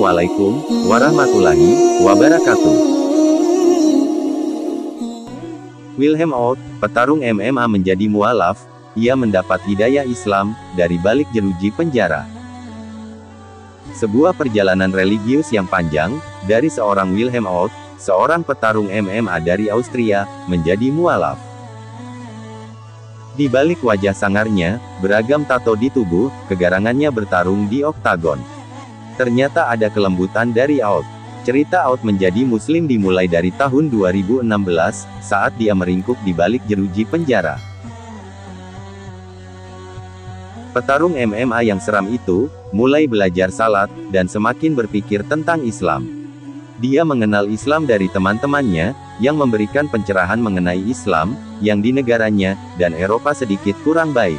Assalamualaikum warahmatullahi wabarakatuh. Wilhelm Out, petarung MMA menjadi mualaf. Ia mendapat hidayah Islam dari balik jeruji penjara. Sebuah perjalanan religius yang panjang dari seorang Wilhelm Out, seorang petarung MMA dari Austria, menjadi mualaf. Di balik wajah sangarnya, beragam tato di tubuh, kegarangannya bertarung di oktagon. Ternyata ada kelembutan dari Out. Cerita Out menjadi muslim dimulai dari tahun 2016, saat dia meringkuk di balik jeruji penjara. Petarung MMA yang seram itu, mulai belajar salat, dan semakin berpikir tentang Islam. Dia mengenal Islam dari teman-temannya, yang memberikan pencerahan mengenai Islam, yang di negaranya, dan Eropa sedikit kurang baik.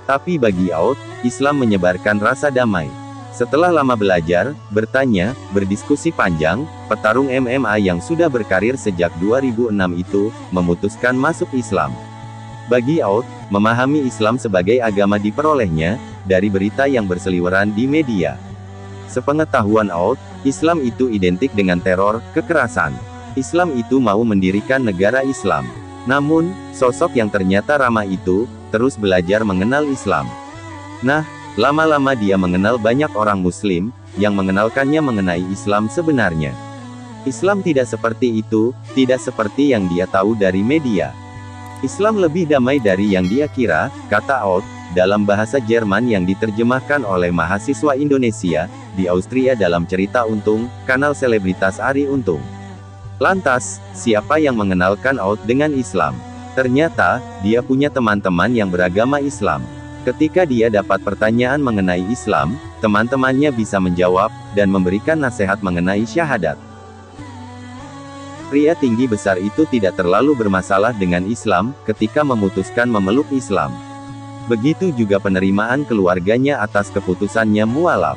Tapi bagi Out, Islam menyebarkan rasa damai. Setelah lama belajar, bertanya, berdiskusi panjang, petarung MMA yang sudah berkarir sejak 2006 itu, memutuskan masuk Islam. Bagi Out, memahami Islam sebagai agama diperolehnya, dari berita yang berseliweran di media. Sepengetahuan Out, Islam itu identik dengan teror, kekerasan. Islam itu mau mendirikan negara Islam. Namun, sosok yang ternyata ramah itu, terus belajar mengenal Islam. Nah, lama-lama dia mengenal banyak orang Muslim, yang mengenalkannya mengenai Islam sebenarnya. Islam tidak seperti itu, tidak seperti yang dia tahu dari media. Islam lebih damai dari yang dia kira, kata Out, dalam bahasa Jerman yang diterjemahkan oleh mahasiswa Indonesia, di Austria dalam cerita Untung, kanal selebritas Arie Untung. Lantas, siapa yang mengenalkan Out dengan Islam? Ternyata, dia punya teman-teman yang beragama Islam. Ketika dia dapat pertanyaan mengenai Islam, teman-temannya bisa menjawab, dan memberikan nasihat mengenai syahadat. Pria tinggi besar itu tidak terlalu bermasalah dengan Islam, ketika memutuskan memeluk Islam. Begitu juga penerimaan keluarganya atas keputusannya mualaf.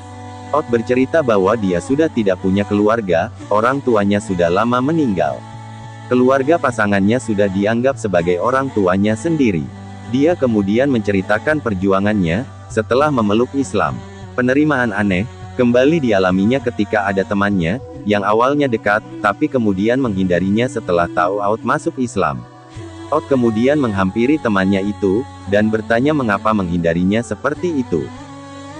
Out bercerita bahwa dia sudah tidak punya keluarga, orang tuanya sudah lama meninggal. Keluarga pasangannya sudah dianggap sebagai orang tuanya sendiri. Dia kemudian menceritakan perjuangannya, setelah memeluk Islam. Penerimaan aneh, kembali dialaminya ketika ada temannya, yang awalnya dekat, tapi kemudian menghindarinya setelah tahu Out masuk Islam. Out kemudian menghampiri temannya itu, dan bertanya mengapa menghindarinya seperti itu.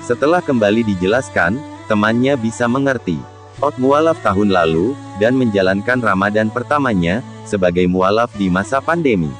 Setelah kembali dijelaskan, temannya bisa mengerti. Out mualaf tahun lalu, dan menjalankan Ramadan pertamanya, sebagai mualaf di masa pandemi.